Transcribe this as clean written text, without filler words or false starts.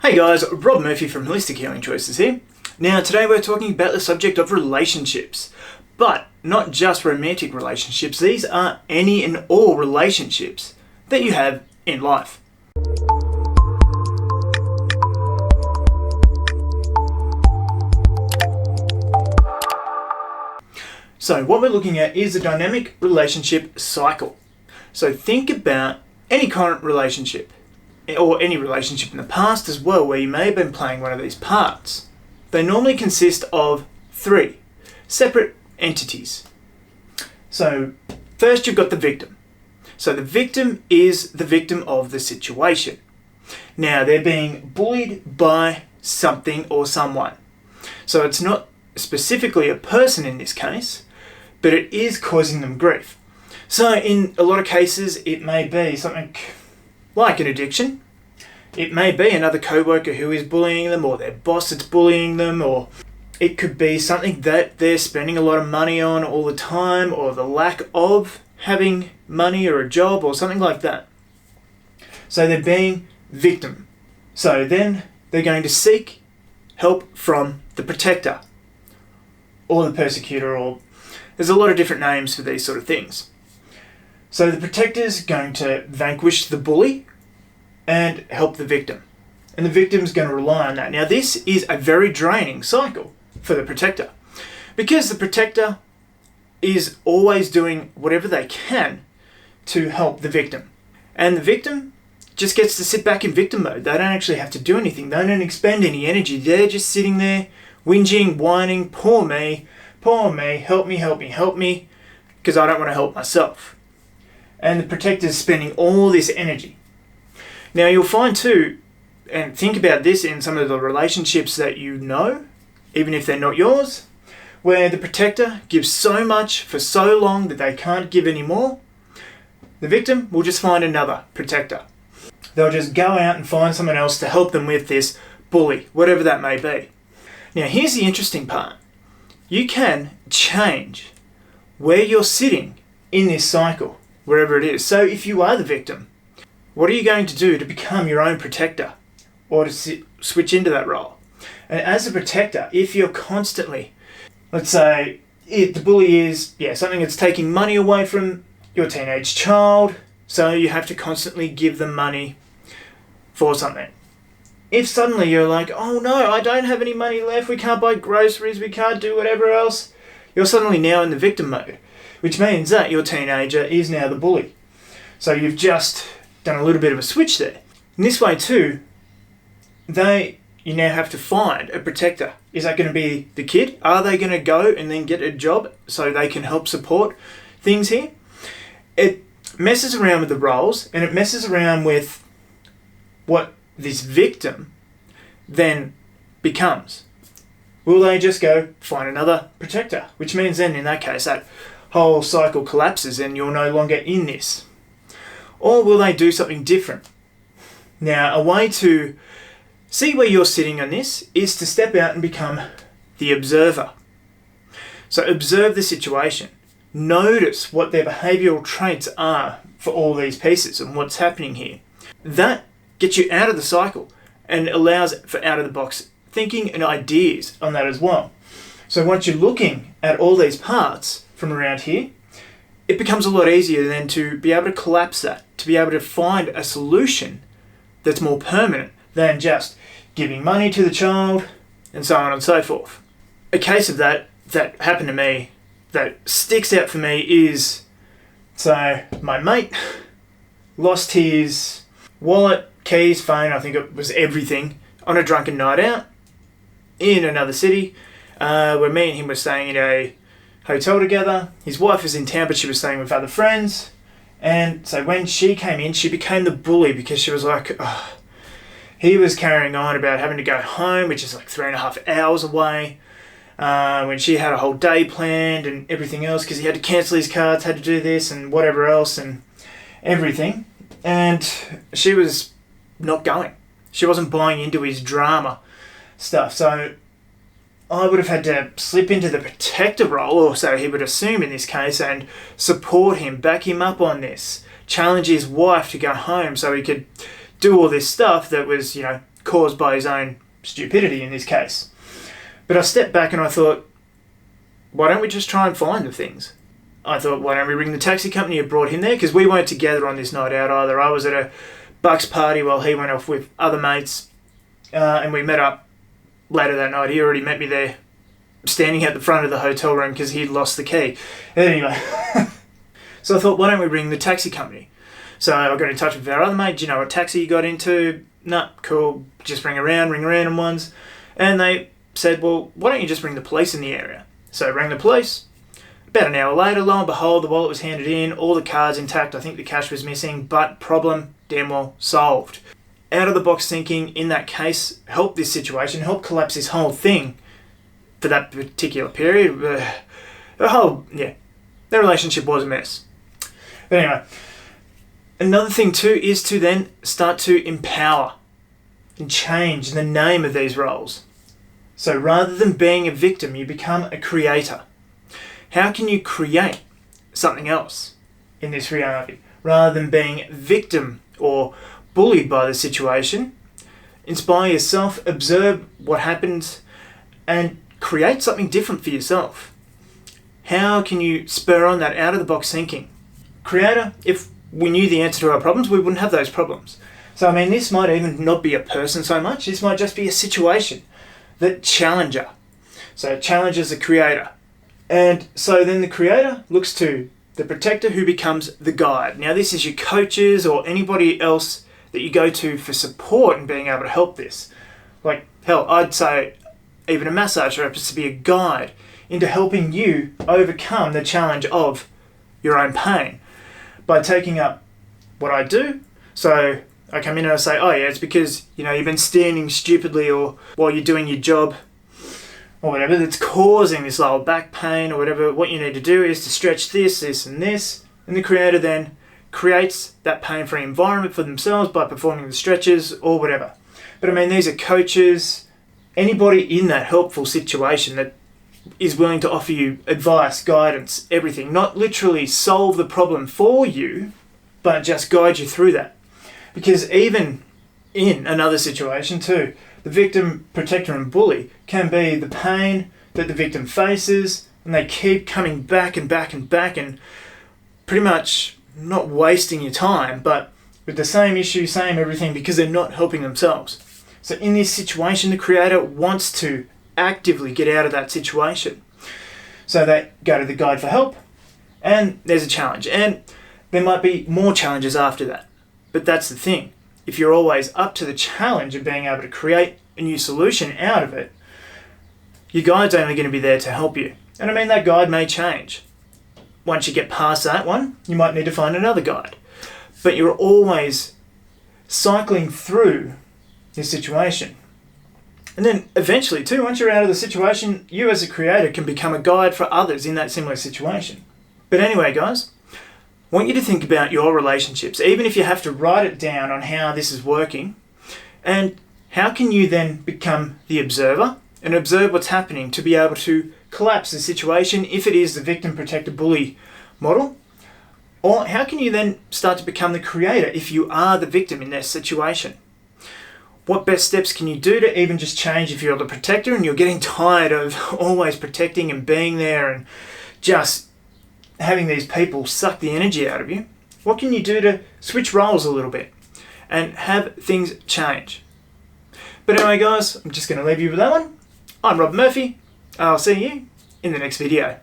Hey guys, Rob Murphy from Holistic Healing Choices here. Now today we're talking about the subject of relationships, but not just romantic relationships. These are any and all relationships that you have in life. So what we're looking at is a dynamic relationship cycle. So think about any current relationship, or any relationship in the past as well, where you may have been playing one of these parts. They normally consist of 3 separate entities. So first you've got the victim. So the victim is the victim of the situation. Now they're being bullied by something or someone. So it's not specifically a person in this case, but it is causing them grief. So in a lot of cases it may be something like an addiction. It may be another co-worker who is bullying them, or their boss that's bullying them, or it could be something that they're spending a lot of money on all the time, or the lack of having money or a job or something like that. So they're being victim. So then they're going to seek help from the protector or the persecutor, or there's a lot of different names for these sort of things. So the protector's going to vanquish the bully and help the victim. And the victim's going to rely on that. Now this is a very draining cycle for the protector, because the protector is always doing whatever they can to help the victim. And the victim just gets to sit back in victim mode. They don't actually have to do anything. They don't expend any energy. They're just sitting there whinging, whining, poor me, help me, because I don't want to help myself. And the protector's spending all this energy. Now you'll find too, and think about this in some of the relationships that you know, even if they're not yours, where the protector gives so much for so long that they can't give any more. The victim will just find another protector. They'll just go out and find someone else to help them with this bully, whatever that may be. Now here's the interesting part. You can change where you're sitting in this cycle, wherever it is. So if you are the victim, what are you going to do to become your own protector, or to switch into that role? And as a protector, if you're constantly, let's say the bully is something that's taking money away from your teenage child, so you have to constantly give them money for something. If suddenly you're like, oh no, I don't have any money left, we can't buy groceries, we can't do whatever else, you're suddenly now in the victim mode, which means that your teenager is now the bully. So you've just done a little bit of a switch there. In this way too, you now have to find a protector. Is that going to be the kid? Are they going to go and then get a job so they can help support things here? It messes around with the roles, and it messes around with what this victim then becomes. Will they just go find another protector? Which means then in that case that whole cycle collapses and you're no longer in this. Or will they do something different? Now, a way to see where you're sitting on this is to step out and become the observer. So observe the situation. Notice what their behavioural traits are for all these pieces and what's happening here. That gets you out of the cycle and allows for out-of-the-box thinking and ideas on that as well. So once you're looking at all these parts from around here, it becomes a lot easier then to be able to collapse that, to be able to find a solution that's more permanent than just giving money to the child and so on and so forth. A case of that happened to me that sticks out for me is, so my mate lost his wallet, keys, phone, I think it was everything, on a drunken night out in another city, where me and him were staying in a hotel together. His wife was in town, but she was staying with other friends. And so when she came in, she became the bully, because she was like, he was carrying on about having to go home, which is like 3.5 hours away, when she had a whole day planned and everything else, because he had to cancel his cards, had to do this and whatever else and everything. And she was not going. She wasn't buying into his drama stuff. So I would have had to slip into the protector role, or so he would assume in this case, and support him, back him up on this, challenge his wife to go home so he could do all this stuff that was, caused by his own stupidity in this case. But I stepped back and I thought, why don't we just try and find the things? I thought, why don't we ring the taxi company who brought him there? Because we weren't together on this night out either. I was at a Bucks party while he went off with other mates, and we met up later that night. He already met me there, standing at the front of the hotel room because he'd lost the key. Anyway, so I thought, why don't we ring the taxi company? So I got in touch with our other mate. Do you know what taxi you got into? Nah, cool. Just ring random ones. And they said, well, why don't you just ring the police in the area? So I rang the police. About an hour later, lo and behold, the wallet was handed in, all the cards intact. I think the cash was missing, but problem damn well solved. Out of the box thinking in that case helped this situation, helped collapse this whole thing for that particular period. The relationship was a mess. But anyway, another thing too is to then start to empower and change the name of these roles. So rather than being a victim, you become a creator. How can you create something else in this reality? Rather than being victim or bullied by the situation, inspire yourself, observe what happens, and create something different for yourself. How can you spur on that out-of-the-box thinking? Creator, if we knew the answer to our problems, we wouldn't have those problems. So, I mean, this might even not be a person so much. This might just be a situation. The challenger. So, challenges the creator. And so then the creator looks to the protector, who becomes the guide. Now, this is your coaches or anybody else that you go to for support and being able to help this. Like, hell, I'd say even a massage therapist to be a guide into helping you overcome the challenge of your own pain by taking up what I do. So I come in and I say, oh yeah, it's because, you've been standing stupidly or while you're doing your job or whatever that's causing this lower back pain or whatever. What you need to do is to stretch this, and this. And the creator then creates that pain-free environment for themselves by performing the stretches or whatever. But I mean, these are coaches, anybody in that helpful situation that is willing to offer you advice, guidance, everything. Not literally solve the problem for you, but just guide you through that. Because even in another situation too, the victim, protector and bully can be the pain that the victim faces, and they keep coming back and back and back and pretty much not wasting your time, but with the same issue, same everything, because they're not helping themselves. So in this situation, the creator wants to actively get out of that situation. So they go to the guide for help, and there's a challenge. And there might be more challenges after that. But that's the thing. If you're always up to the challenge of being able to create a new solution out of it, your guide's only going to be there to help you. And I mean, that guide may change. Once you get past that one, you might need to find another guide. But you're always cycling through this situation. And then eventually too, once you're out of the situation, you as a creator can become a guide for others in that similar situation. But anyway, guys, I want you to think about your relationships, even if you have to write it down on how this is working. And how can you then become the observer and observe what's happening to be able to collapse the situation if it is the victim, protector, bully model? Or how can you then start to become the creator if you are the victim in that situation? What best steps can you do to even just change if you're the protector and you're getting tired of always protecting and being there and just having these people suck the energy out of you? What can you do to switch roles a little bit and have things change? But anyway, guys, I'm just going to leave you with that one. I'm Rob Murphy. I'll see you in the next video.